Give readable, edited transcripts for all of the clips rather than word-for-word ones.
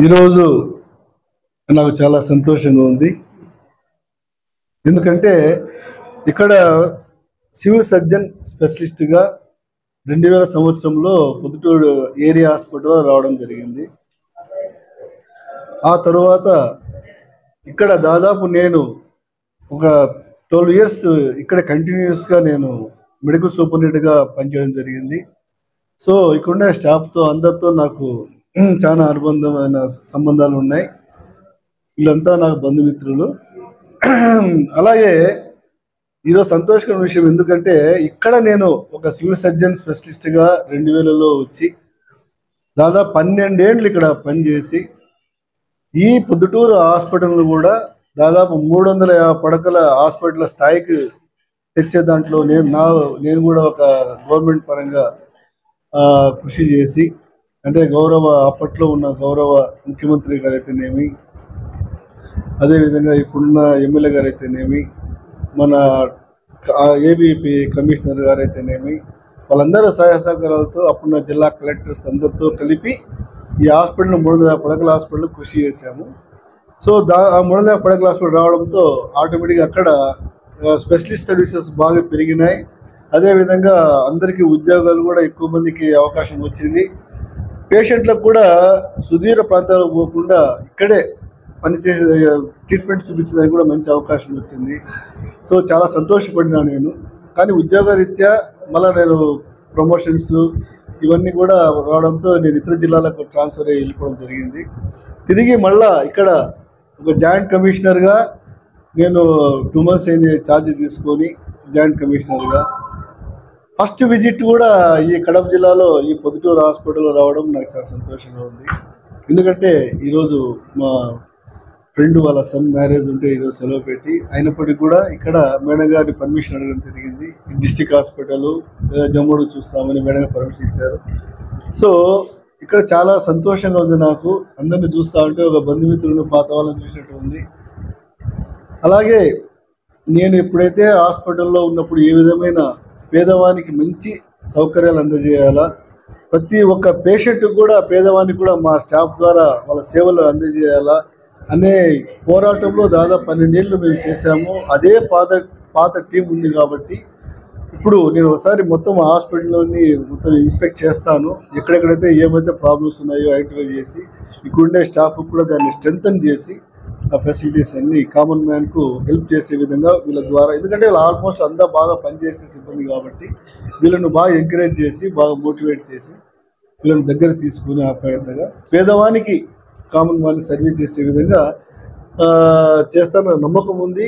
ఈరోజు నాకు చాలా సంతోషంగా ఉంది. ఎందుకంటే ఇక్కడ సివిల్ సర్జన్ స్పెషలిస్ట్గా 2000 సంవత్సరంలో పొద్దుటూరు ఏరియా హాస్పిటల్లో రావడం జరిగింది. ఆ తరువాత ఇక్కడ దాదాపు నేను ఒక 12 ఇయర్స్ ఇక్కడ కంటిన్యూస్గా నేను మెడికల్ సూపరింటెండెంట్గా పనిచేయడం జరిగింది. సో ఇక్కడున్న స్టాఫ్తో అందరితో నాకు చాలా అనుబంధమైన సంబంధాలు ఉన్నాయి. వీళ్ళంతా నాకు బంధుమిత్రులు. అలాగే ఈరోజు సంతోషకరమైన విషయం ఎందుకంటే ఇక్కడ నేను ఒక సివిల్ సర్జన్ స్పెషలిస్ట్గా 2000లో వచ్చి దాదాపు 12 ఏళ్ళు ఇక్కడ పనిచేసి ఈ పొద్దుటూరు హాస్పిటల్ను కూడా దాదాపు 350 పడకల హాస్పిటల్ స్థాయికి తెచ్చే దాంట్లో నేను కూడా ఒక గవర్నమెంట్ పరంగా కృషి చేసి, అంటే అప్పట్లో ఉన్న గౌరవ ముఖ్యమంత్రి గారు అయితేనేమి, అదేవిధంగా ఇప్పుడున్న ఎమ్మెల్యే గారు అయితేనేమి, మన ఏబీపీ కమిషనర్ గారు అయితేనేమి, వాళ్ళందరూ సహాయ సహకారాలతో అప్పుడున్న జిల్లా కలెక్టర్స్ అందరితో కలిపి ఈ హాస్పిటల్ 350 పడకల హాస్పిటల్ కృషి చేశాము. సో ఆ 350 పడకల హాస్పిటల్ రావడంతో ఆటోమేటిక్గా అక్కడ స్పెషలిస్ట్ సర్వీసెస్ బాగా పెరిగినాయి. అదేవిధంగా అందరికీ ఉద్యోగాలు కూడా ఎక్కువ మందికి అవకాశం వచ్చింది. పేషెంట్లకు కూడా సుదూర ప్రాంతాలకు పోకుండా ఇక్కడే పనిచేసే ట్రీట్మెంట్ చూపించడానికి కూడా మంచి అవకాశం వచ్చింది. సో చాలా సంతోషపడినా నేను. కానీ ఉద్యోగరీత్యా మళ్ళీ నేను ప్రమోషన్స్ ఇవన్నీ కూడా రావడంతో నేను ఇతర జిల్లాలకు ట్రాన్స్ఫర్ అయ్యి వెళ్ళిపోవడం జరిగింది. తిరిగి మళ్ళా ఇక్కడ ఒక జాయింట్ కమిషనర్గా నేను 2 months అయింది ఛార్జ్ తీసుకొని జాయింట్ కమిషనర్గా. ఫస్ట్ విజిట్ కూడా ఈ కడప జిల్లాలో ఈ పొద్దుటూరు హాస్పిటల్లో రావడం నాకు చాలా సంతోషంగా ఉంది. ఎందుకంటే ఈరోజు మా ఫ్రెండ్ వాళ్ళ సన్ మ్యారేజ్ ఉంటే ఈరోజు సెలవు పెట్టి అయినప్పటికీ కూడా ఇక్కడ మేడం గారిని పర్మిషన్ అడగడం జరిగింది. డిస్టిక్ హాస్పిటల్ జమ్మూడు చూస్తామని మేడం గారు పర్మిషన్ ఇచ్చారు. సో ఇక్కడ చాలా సంతోషంగా ఉంది నాకు. అందరినీ చూస్తూ ఉంటే ఒక బంధుమిత్రులను పాత వాళ్ళని చూసినట్టు ఉంది. అలాగే నేను ఎప్పుడైతే హాస్పిటల్లో ఉన్నప్పుడు ఏ విధమైన పేదవానికి మంచి సౌకర్యాలు అందజేయాలా, ప్రతి ఒక్క పేషెంట్ కూడా పేదవానికి కూడా మా స్టాఫ్ ద్వారా వాళ్ళ సేవలు అందజేయాలా అనే పోరాటంలో దాదాపు 12 ఏళ్ళు మేము చేశాము. అదే పాత టీం ఉంది కాబట్టి ఇప్పుడు నేను ఒకసారి మొత్తం హాస్పిటల్లోని మొత్తం ఇన్స్పెక్ట్ చేస్తాను. ఎక్కడెక్కడైతే ఏమైతే ప్రాబ్లమ్స్ ఉన్నాయో ఐడెంటిఫై చేసి ఇక్కడుండే స్టాఫ్ కూడా దాన్ని స్ట్రెంథన్ చేసి ఆ ఫెసిలిటీస్ అన్ని కామన్ మ్యాన్కు హెల్ప్ చేసే విధంగా వీళ్ళ ద్వారా, ఎందుకంటే వీళ్ళు ఆల్మోస్ట్ అంతా బాగా పనిచేసే సిబ్బంది కాబట్టి వీళ్ళను బాగా ఎంకరేజ్ చేసి బాగా మోటివేట్ చేసి వీళ్ళని దగ్గర తీసుకుని ఆప్యాయతగా పేదవానికి కామన్ మ్యాన్ సర్వీస్ చేసే విధంగా చేస్తానన్న నమ్మకం ఉంది.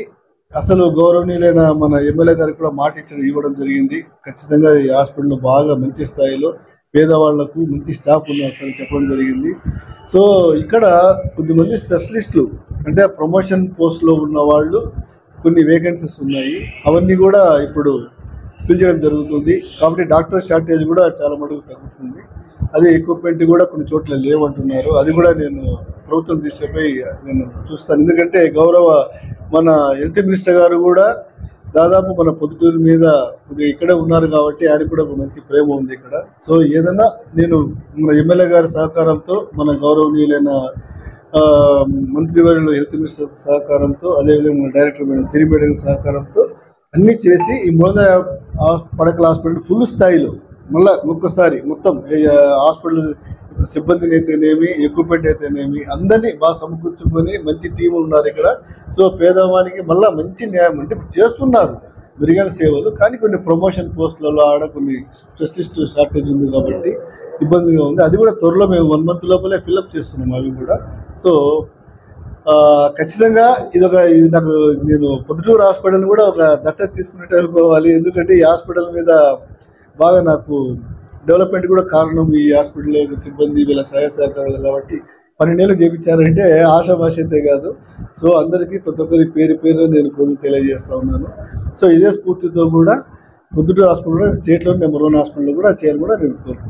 అసలు గౌరవనీయులైన మన ఎమ్మెల్యే గారికి కూడా మాట ఇవ్వడం జరిగింది. ఖచ్చితంగా ఈ హాస్పిటల్ బాగా మంచి స్థాయిలో పేదవాళ్లకు మంచి స్టాఫ్ ఉన్నారు చెప్పడం జరిగింది. సో ఇక్కడ కొద్దిమంది స్పెషలిస్టులు అంటే ప్రమోషన్ పోస్ట్లో ఉన్న వాళ్ళు కొన్ని వేకెన్సీస్ ఉన్నాయి. అవన్నీ కూడా ఇప్పుడు ఫిల్ చేయడం జరుగుతుంది. కాబట్టి డాక్టర్ షార్టేజ్ కూడా చాలా మటుకు తగ్గుతుంది. అదే ఎక్విప్మెంట్ కూడా కొన్ని చోట్ల లేవంటున్నారు. అది కూడా నేను ప్రభుత్వం దృష్టిపై నేను చూస్తాను. ఎందుకంటే గౌరవ మన హెల్త్ మినిస్టర్ గారు కూడా దాదాపు మన పొద్దుటూరు మీద ఇక్కడే ఉన్నారు కాబట్టి ఆయనకు కూడా ఒక మంచి ప్రేమ ఉంది ఇక్కడ. సో ఏదైనా నేను మన ఎమ్మెల్యే గారి సహకారంతో, మన గౌరవనీయులైన మంత్రివర్యులు హెల్త్ మినిస్టర్ సహకారంతో, అదేవిధంగా మన డైరెక్టర్ మేడం సిరి మేడం సహకారంతో అన్నీ చేసి ఈ 350 పడకల హాస్పిటల్ ఫుల్ స్థాయిలో మళ్ళీ ఒక్కసారి మొత్తం హాస్పిటల్ సిబ్బందిని అయితేనేమి, ఎక్విప్మెంట్ అయితేనేమి అందరినీ బాగా సమకూర్చుకొని మంచి టీం ఉన్నారు ఇక్కడ. సో పేదవానికి మళ్ళీ మంచి న్యాయం అంటే చేస్తున్నారు మెరుగైన సేవలు. కానీ కొన్ని ప్రమోషన్ పోస్టులలో ఆడ కొన్ని స్పెషలిస్ట్ షార్టేజ్ ఉంది కాబట్టి ఇబ్బందిగా ఉంది. అది కూడా త్వరలో మేము 1 month లోపలే ఫిల్అప్ చేస్తున్నాం అవి కూడా. సో ఖచ్చితంగా ఇది నాకు నేను పొద్దుటూరు హాస్పిటల్ కూడా ఒక దత్తత తీసుకున్నట్టు అనుకోవాలి. ఎందుకంటే ఈ హాస్పిటల్ మీద బాగా నాకు డెవలప్మెంట్ కూడా కారణం ఈ హాస్పిటల్లో సిబ్బంది వీళ్ళ సహాయ సహకారాలు కాబట్టి 12 ఏళ్ళు చేయించారంటే ఆశాభాష అయితే కాదు. సో అందరికీ ప్రతి ఒక్కరి పేరు నేను కొద్దిగా తెలియజేస్తూ ఉన్నాను. సో ఇదే స్ఫూర్తితో కూడా పొద్దుటూరు హాస్పిటల్ స్టేట్లో నెంబర్ 1 హాస్పిటల్ కూడా చేయాలని కూడా నేను కోరుకుంటున్నాను.